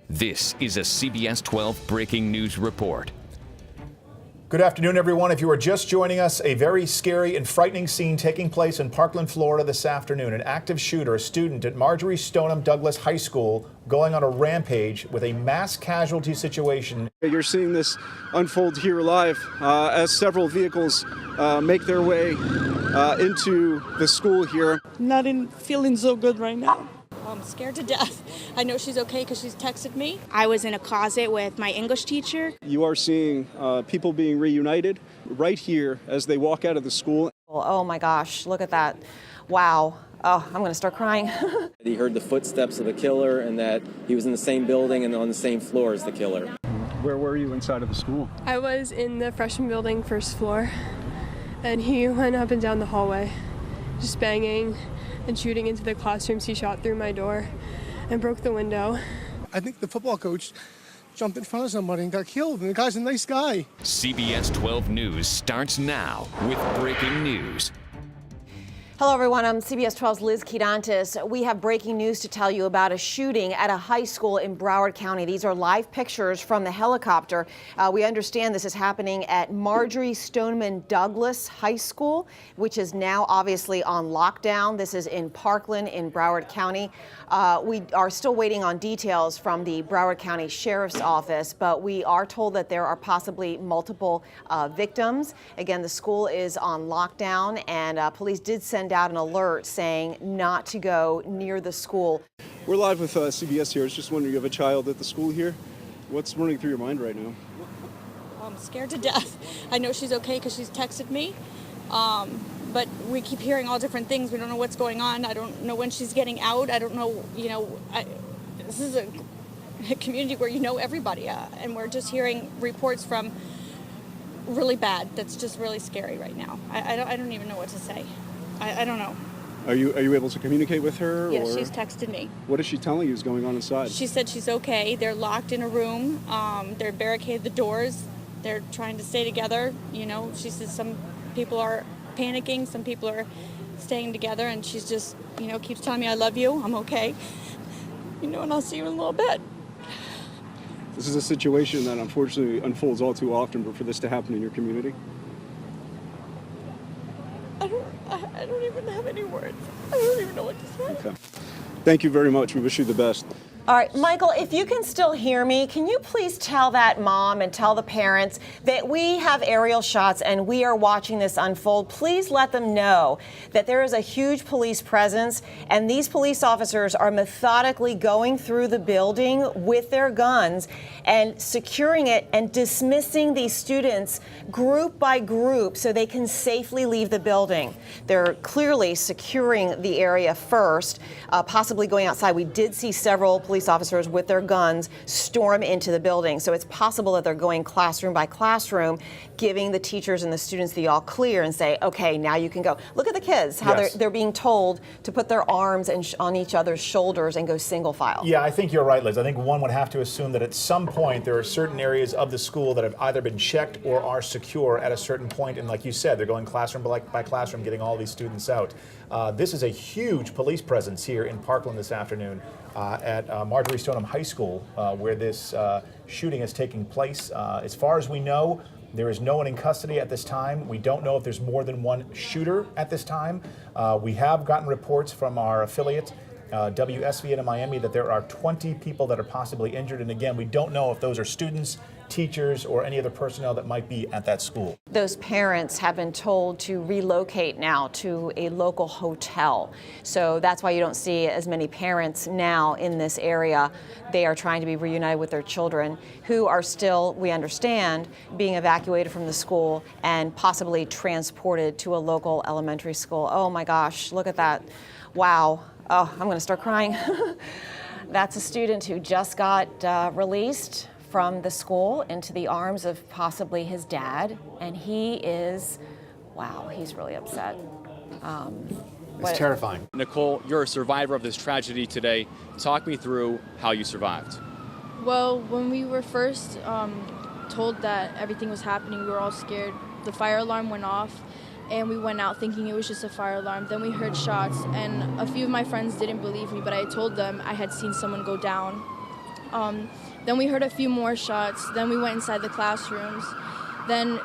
This is a CBS 12 breaking news report. Good afternoon, everyone. If you are just joining us, a very scary and frightening scene taking place in Parkland, Florida this afternoon. An active shooter, a student at Marjorie Stoneham Douglas High School, going on a rampage with a mass casualty situation. You're seeing this unfold here live as several vehicles make their way into the school here. Not feeling so good right now. I'm scared to death. I know she's okay because she's texted me. I was in a closet with my English teacher. You are seeing people being reunited right here as they walk out of the school. Oh my gosh, look at that. Wow. Oh, I'm going to start crying. He heard the footsteps of the killer and that he was in the same building and on the same floor as the killer. Where were you inside of the school? I was in the freshman building, first floor, and he went up and down the hallway, just banging and shooting into the classrooms. He shot through my door and broke the window. I think the football coach jumped in front of somebody and got killed, and the guy's a nice guy. CBS 12 News starts now with breaking news. Hello, everyone. I'm CBS 12's Liz Kidantis. We have breaking news to tell you about a shooting at a high school in Broward County. These are live pictures from the helicopter. We understand this is happening at Marjorie Stoneman Douglas High School, which is now obviously on lockdown. This is in Parkland in Broward County. We are still waiting on details from the Broward County Sheriff's Office, but we are told that there are possibly multiple victims. Again, the school is on lockdown, and police did send out an alert saying not to go near the school. We're live with CBS here. I was just wondering, you have a child at the school here. What's running through your mind right now? I'm scared to death. I know she's okay because she's texted me. But we keep hearing all different things. We don't know what's going on. I don't know when she's getting out. I don't know, this is a community where you know everybody. And we're just hearing reports from really bad. That's just really scary right now. I don't even know what to say. I don't know. Are you able to communicate with her? Yeah, or? she's texted me. What is she telling you is going on inside? She said she's okay. They're locked in a room. They're barricaded the doors. They're trying to stay together. She says some people are panicking, some people are staying together, and she's just, keeps telling me, I love you, I'm okay, and I'll see you in a little bit. This is a situation that unfortunately unfolds all too often, but for this to happen in your community? I don't even have any words. I don't even know what to say. Okay. Thank you very much. We wish you the best. All right, Michael, if you can still hear me, can you please tell that mom and tell the parents that we have aerial shots and we are watching this unfold? Please let them know that there is a huge police presence, and these police officers are methodically going through the building with their guns and securing it and dismissing these students group by group so they can safely leave the building. They're clearly securing the area first, possibly going outside. We did see several police officers with their guns storm into the building. So it's possible that they're going classroom by classroom, giving the teachers and the students the all clear and say, okay, now you can go. Look at the kids, how they're being told to put their arms on each other's shoulders and go single file. Yeah, I think you're right, Liz. I think one would have to assume that at some point there are certain areas of the school that have either been checked or are secure at a certain point. And like you said, they're going classroom by classroom, getting all these students out. This is a huge police presence here in Parkland this afternoon at Marjorie Stoneham High School, where this shooting is taking place. As far as we know, there is no one in custody at this time. We don't know if there's more than one shooter at this time. We have gotten reports from our affiliate, WSVN in Miami, that there are 20 people that are possibly injured. And again, we don't know if those are students, teachers, or any other personnel that might be at that school. Those parents have been told to relocate now to a local hotel. So that's why you don't see as many parents now in this area. They are trying to be reunited with their children who are still, we understand, being evacuated from the school and possibly transported to a local elementary school. Oh my gosh, look at that. Wow. Oh, I'm going to start crying. That's a student who just got released from the school into the arms of possibly his dad, and he is, wow, he's really upset. It's terrifying. Nicole, you're a survivor of this tragedy today. Talk me through how you survived. Well, when we were first told that everything was happening, we were all scared. The fire alarm went off, and we went out thinking it was just a fire alarm. Then we heard shots, and a few of my friends didn't believe me, but I told them I had seen someone go down. Then we heard a few more shots. Then we went inside the classrooms. Then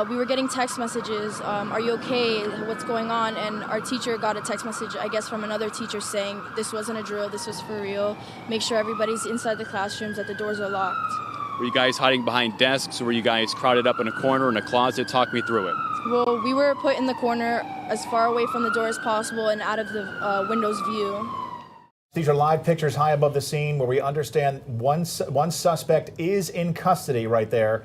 we were getting text messages, are you okay, what's going on? And our teacher got a text message, I guess, from another teacher saying this wasn't a drill, this was for real. Make sure everybody's inside the classrooms, that the doors are locked. Were you guys hiding behind desks, or were you guys crowded up in a corner in a closet? Talk me through it. Well, we were put in the corner as far away from the door as possible and out of the window's view. These are live pictures high above the scene where we understand one suspect is in custody right there.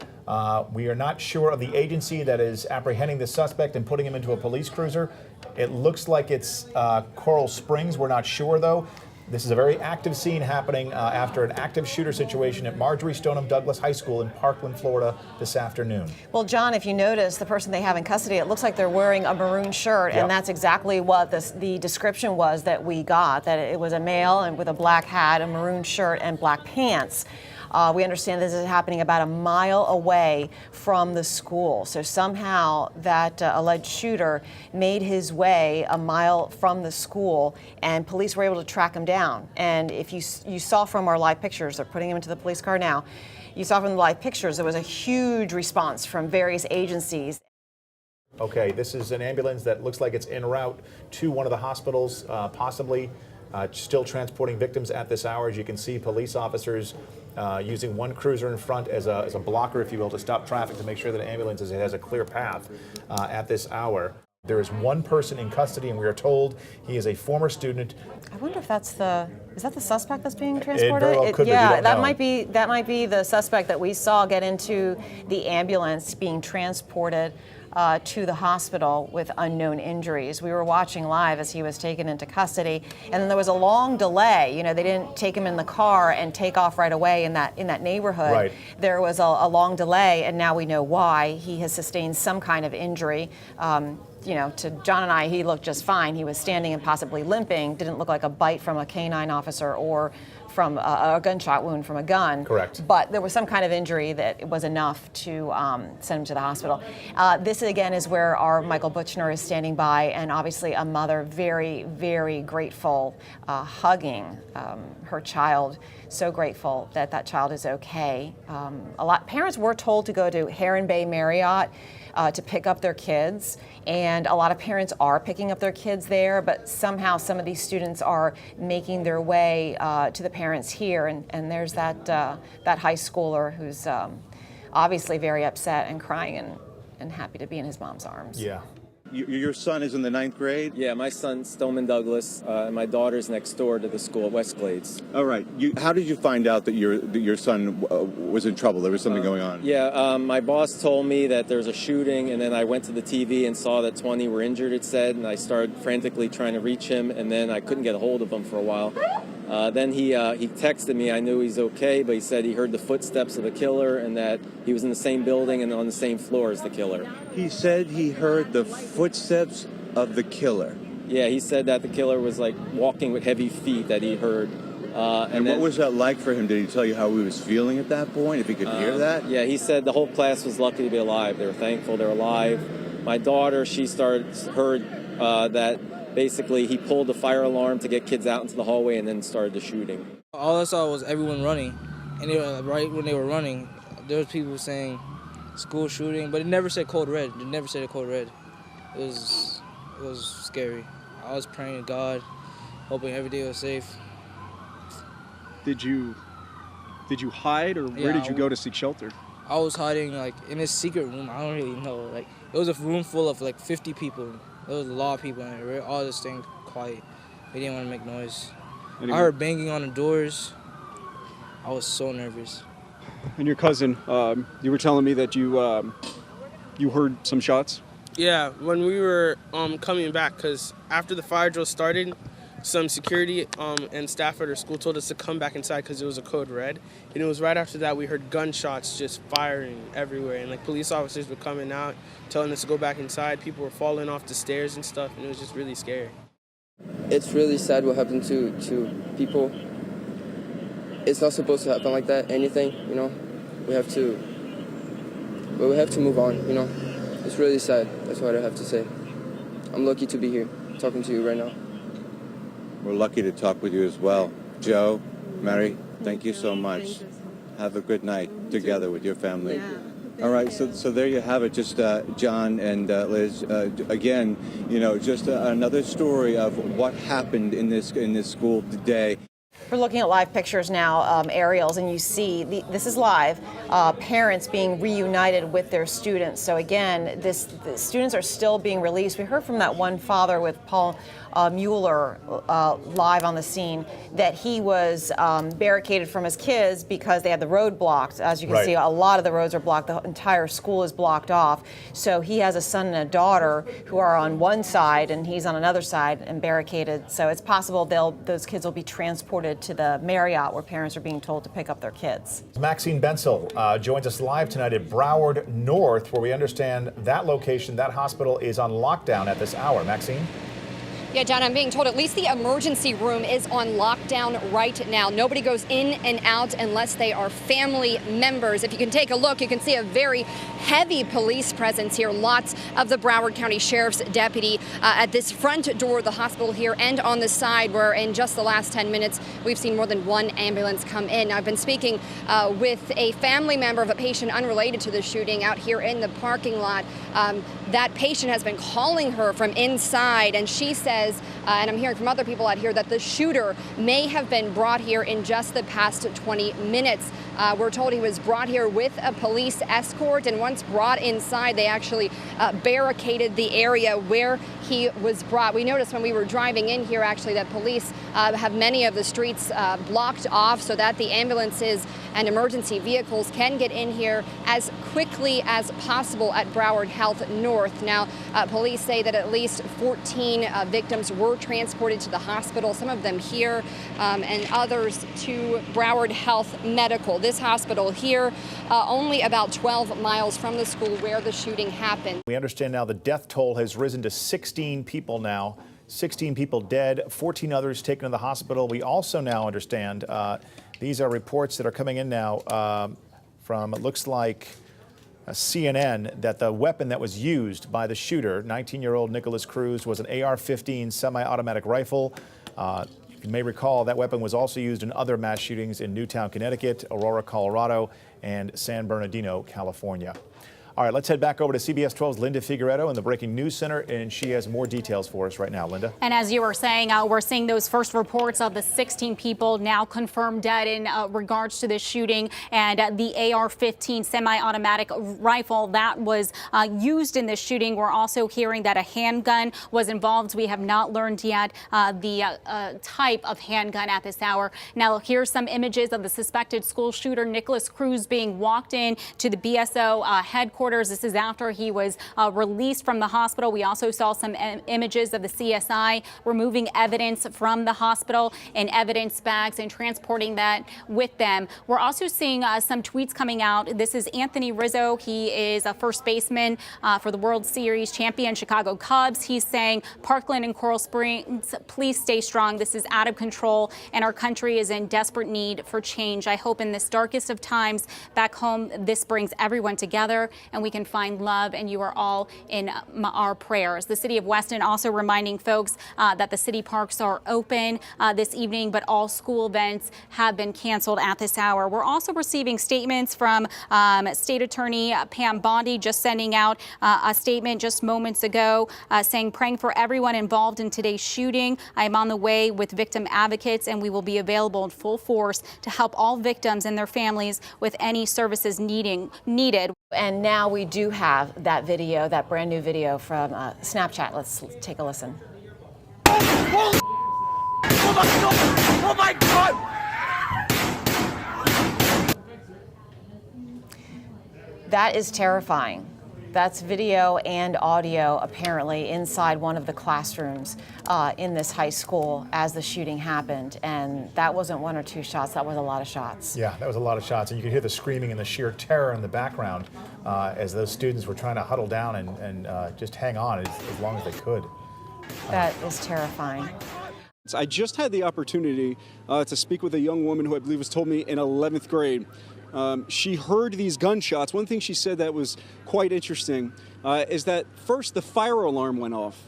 We are not sure of the agency that is apprehending the suspect and putting him into a police cruiser. It looks like it's Coral Springs. We're not sure, though. This is a very active scene happening after an active shooter situation at Marjorie Stoneham Douglas High School in Parkland, Florida this afternoon. Well, John, if you notice, the person they have in custody, it looks like they're wearing a maroon shirt, and that's exactly what the description was that we got, that it was a male and with a black hat, a maroon shirt, and black pants. We understand this is happening about a mile away from the school. So somehow that alleged shooter made his way a mile from the school, and police were able to track him down. And if you saw from our live pictures, they're putting him into the police car now, you saw from the live pictures there was a huge response from various agencies. Okay, this is an ambulance that looks like it's en route to one of the hospitals, possibly still transporting victims at this hour. As you can see, police officers using one cruiser in front as a blocker, if you will, to stop traffic, to make sure that ambulance has a clear path at this hour. There is one person in custody, and we are told he is a former student. I wonder if is that the suspect that's being transported? It very well could be. Yeah, that might be the suspect that we saw get into the ambulance being transported to the hospital with unknown injuries. We were watching live as he was taken into custody, and then there was a long delay. You know, they didn't take him in the car and take off right away in that neighborhood. Right. There was a long delay, and now we know why. He has sustained some kind of injury. You know, to John and I, he looked just fine. He was standing and possibly limping. Didn't look like a bite from a canine officer or from a gunshot wound from a gun. Correct. But there was some kind of injury that was enough to send him to the hospital. This, again, is where our Michael Butchner is standing by, and obviously a mother very, very grateful, hugging her child. So grateful that that child is okay. Parents were told to go to Heron Bay Marriott to pick up their kids, and a lot of parents are picking up their kids there, but somehow some of these students are making their way to the parents here, and there's that high schooler who's obviously very upset and crying and happy to be in his mom's arms. Yeah. Your son is in the 9th grade? Yeah, my son's Stoneman Douglas, and my daughter's next door to the school at West Glades. All right. How did you find out that your son was in trouble? There was something going on? Yeah, my boss told me that there's a shooting, and then I went to the TV and saw that 20 were injured, it said, and I started frantically trying to reach him, and then I couldn't get a hold of him for a while. Then he texted me. I knew he's okay, but he said he heard the footsteps of the killer and that he was in the same building and on the same floor as the killer. He said he heard the footsteps of the killer. Yeah, he said that the killer was like walking with heavy feet that he heard. And what was that like for him? Did he tell you how he was feeling at that point, if he could hear that? Yeah, he said the whole class was lucky to be alive. They were thankful they're alive. My daughter, she heard that basically he pulled the fire alarm to get kids out into the hallway and then started the shooting. All I saw was everyone running, and right when they were running, there was people saying school shooting, but it never said code red. It never said a code red. It was scary. I was praying to God, hoping every day was safe. Did you hide, or where did you go to seek shelter? I was hiding like in a secret room. I don't really know. Like it was a room full of like 50 people. There was a lot of people in it. We were all just staying quiet. We didn't want to make noise. I heard banging on the doors. I was so nervous. And your cousin, you were telling me that you heard some shots? Yeah, when we were coming back, because after the fire drill started, some security and staff at our school told us to come back inside because it was a code red. And it was right after that we heard gunshots just firing everywhere. And like police officers were coming out, telling us to go back inside. People were falling off the stairs and stuff, and it was just really scary. It's really sad what happened to people. It's not supposed to happen like that, anything, you know. We have to move on, you know. It's really sad, that's what I have to say. I'm lucky to be here, talking to you right now. We're lucky to talk with you as well. Joe, Mary, Thank you so much. Have a good night together with your family. All right, so there you have it. Just John and Liz. Again, just another story of what happened in this school today. We're looking at live pictures now, aerials, and you see, this is live, parents being reunited with their students. So again, the students are still being released. We heard from that one father with Paul Mueller live on the scene that he was barricaded from his kids because they had the road blocked. As you can see, a lot of the roads are blocked. The entire school is blocked off. So he has a son and a daughter who are on one side and he's on another side and barricaded. So it's possible those kids will be transported to the Marriott where parents are being told to pick up their kids. Maxine Bensel joins us live tonight at Broward North, where we understand that location, that hospital, is on lockdown at this hour. Maxine? Yeah, John, I'm being told at least the emergency room is on lockdown right now. Nobody goes in and out unless they are family members. If you can take a look, you can see a very heavy police presence here. Lots of the Broward County Sheriff's deputy at this front door of the hospital here and on the side, where in just the last 10 minutes, we've seen more than one ambulance come in. I've been speaking with a family member of a patient unrelated to the shooting out here in the parking lot. That patient has been calling her from inside, and she says, and I'm hearing from other people out here, that the shooter may have been brought here in just the past 20 minutes. We're told he was brought here with a police escort, and once brought inside, they actually barricaded the area where he was brought. We noticed when we were driving in here, actually, that police have many of the streets blocked off so that the ambulances and emergency vehicles can get in here as quickly as possible at Broward Health North. Now, police say that at least 14 victims were transported to the hospital, some of them here, and others to Broward Health Medical. This hospital here, only about 12 miles from the school where the shooting happened. We understand now the death toll has risen to 16 people now. 16 people dead, 14 others taken to the hospital. We also now understand, these are reports that are coming in now from, it looks like, CNN, that the weapon that was used by the shooter, 19-year-old Nicholas Cruz, was an AR-15 semi-automatic rifle. You may recall that weapon was also used in other mass shootings in Newtown, Connecticut, Aurora, Colorado, and San Bernardino, California. All right, let's head back over to CBS 12's Linda Figueredo in the Breaking News Center, and she has more details for us right now. Linda? And as you were saying, we're seeing those first reports of the 16 people now confirmed dead in regards to this shooting, and the AR-15 semi-automatic rifle that was used in this shooting. We're also hearing that a handgun was involved. We have not learned yet the type of handgun at this hour. Now, here's some images of the suspected school shooter, Nicholas Cruz, being walked in to the BSO headquarters. This is after he was released from the hospital. We also saw some images of the CSI removing evidence from the hospital in evidence bags and transporting that with them. We're also seeing some tweets coming out. This is Anthony Rizzo. He is a first baseman for the World Series champion Chicago Cubs. He's saying, Parkland and Coral Springs, please stay strong. This is out of control, and our country is in desperate need for change. I hope in this darkest of times back home, this brings everyone together and we can find love, and you are all in our prayers. The city of Weston also reminding folks that the city parks are open this evening, but all school events have been canceled at this hour. We're also receiving statements from State Attorney Pam Bondi, just sending out a statement just moments ago saying, praying for everyone involved in today's shooting. I am on the way with victim advocates, and we will be available in full force to help all victims and their families with any services needed. And now we do have that video, that brand new video from Snapchat. Let's take a listen. Oh my God! That is terrifying. That's video and audio, apparently, inside one of the classrooms in this high school as the shooting happened. And that wasn't one or two shots, that was a lot of shots. Yeah, that was a lot of shots. And you could hear the screaming and the sheer terror in the background as those students were trying to huddle down and just hang on as long as they could. That is terrifying. I just had the opportunity to speak with a young woman who I believe was told me in 11th grade. She heard these gunshots. One thing she said that was quite interesting is that first the fire alarm went off,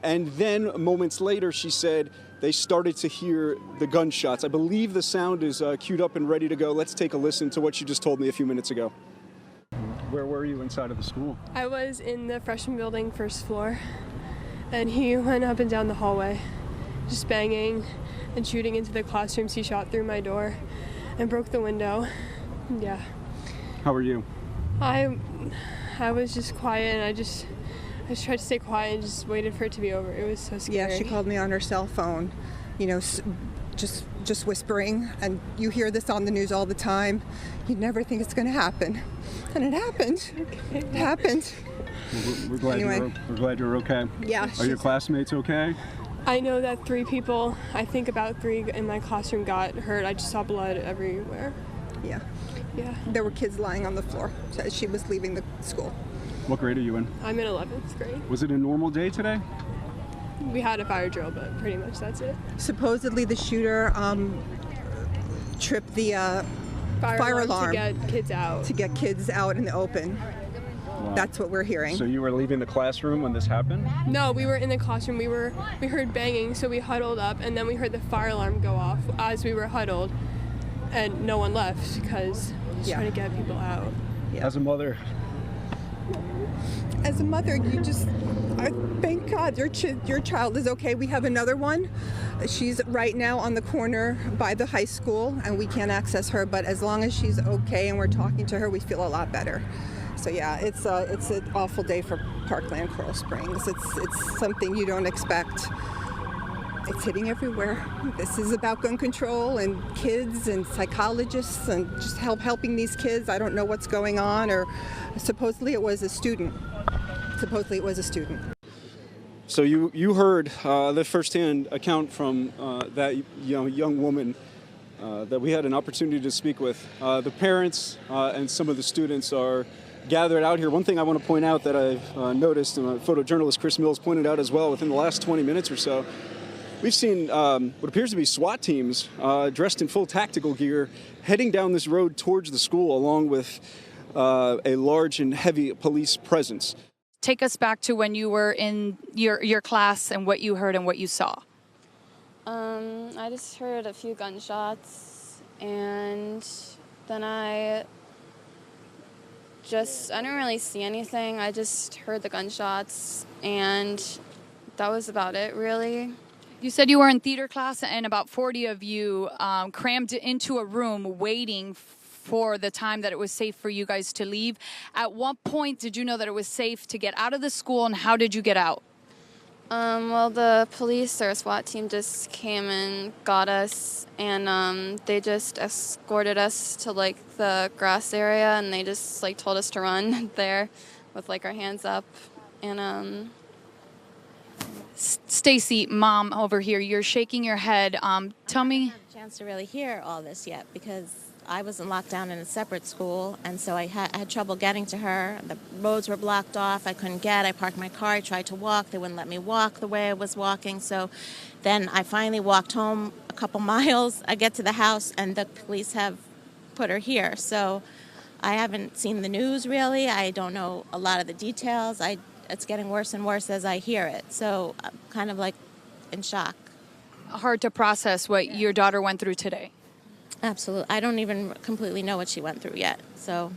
and then moments later she said they started to hear the gunshots. I believe the sound is queued up and ready to go. Let's take a listen to what you just told me a few minutes ago. Where were you inside of the school? I was in the freshman building, first floor, and he went up and down the hallway, just banging and shooting into the classrooms. He shot through my door and broke the window. Yeah. How are you? I was just quiet, and I just tried to stay quiet and just waited for it to be over. It was so scary. Yeah, she called me on her cell phone, you know, just whispering, and you hear this on the news all the time. You never think it's going to happen, and it happened. Okay. It happened. Well, we're glad we're glad you're okay. Yeah. Are your classmates okay? I know that 3 people, I think about 3 in my classroom got hurt. I just saw blood everywhere. Yeah. Yeah. There were kids lying on the floor as she was leaving the school. What grade are you in? I'm in 11th grade. Was it a normal day today? We had a fire drill, but pretty much that's it. Supposedly the shooter tripped the fire alarm to get kids out. To get kids out in the open. Wow. That's what we're hearing. So you were leaving the classroom when this happened? No, we were in the classroom. We heard banging, so we huddled up, and then we heard the fire alarm go off as we were huddled, and no one left because he's trying to get people out. As a mother, you just thank God your child is okay. We have another one. She's right now on the corner by the high school, and we can't access her. But as long as she's okay and we're talking to her, we feel a lot better. So yeah, it's an awful day for Parkland, Coral Springs. It's something you don't expect. It's hitting everywhere. This is about gun control and kids and psychologists and just helping these kids. I don't know what's going on, or supposedly it was a student. So you heard the firsthand account from that young woman that we had an opportunity to speak with. The parents and some of the students are gathered out here. One thing I want to point out that I've noticed, and photojournalist Chris Mills pointed out as well, within the last 20 minutes or so, we've seen what appears to be SWAT teams dressed in full tactical gear heading down this road towards the school, along with a large and heavy police presence. Take us back to when you were in your class and what you heard and what you saw. I just heard a few gunshots, and then I didn't really see anything. I just heard the gunshots, and that was about it, really. You said you were in theater class, and about 40 of you crammed into a room waiting for the time that it was safe for you guys to leave. At what point did you know that it was safe to get out of the school, and how did you get out? Well, the police or SWAT team just came and got us, and they just escorted us to the grass area, and they just told us to run there with our hands up. And Stacy, mom over here, you're shaking your head. Tell me. I haven't had a chance to really hear all this yet because I was in lockdown in a separate school, and so I had trouble getting to her. The roads were blocked off. I couldn't get. I parked my car. I tried to walk. They wouldn't let me walk the way I was walking. So then I finally walked home a couple miles. I get to the house, and the police have put her here. So I haven't seen the news, really. I don't know a lot of the details. It's getting worse and worse as I hear it. So I'm kind of in shock. Hard to process what your daughter went through today. Absolutely. I don't even completely know what she went through yet. So.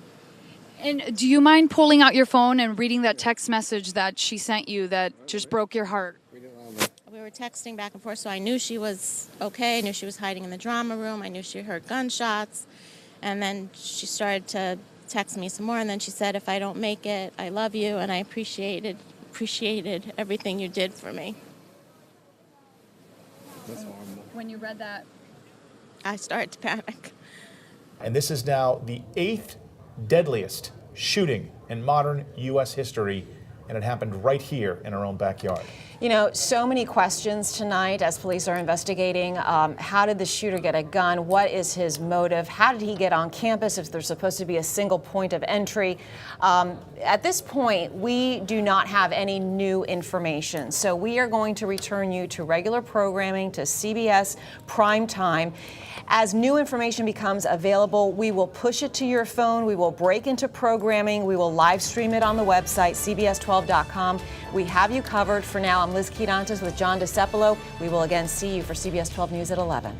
And do you mind pulling out your phone and reading that text message that she sent you that just broke your heart? We were texting back and forth, so I knew she was okay. I knew she was hiding in the drama room. I knew she heard gunshots. And then she started to text me some more, and then she said, if I don't make it, I love you, and I appreciated everything you did for me. That's horrible. When you read that, I started to panic. And this is now the 8th deadliest shooting in modern U.S. history, and it happened right here in our own backyard. You know, so many questions tonight as police are investigating. How did the shooter get a gun? What is his motive? How did he get on campus if there's supposed to be a single point of entry? At this point, we do not have any new information. So we are going to return you to regular programming, to CBS prime time. As new information becomes available, we will push it to your phone. We will break into programming. We will live stream it on the website, cbs12.com. We have you covered. For now, I'm Liz Quirantes with John DeCepolo. We will again see you for CBS 12 News at 11.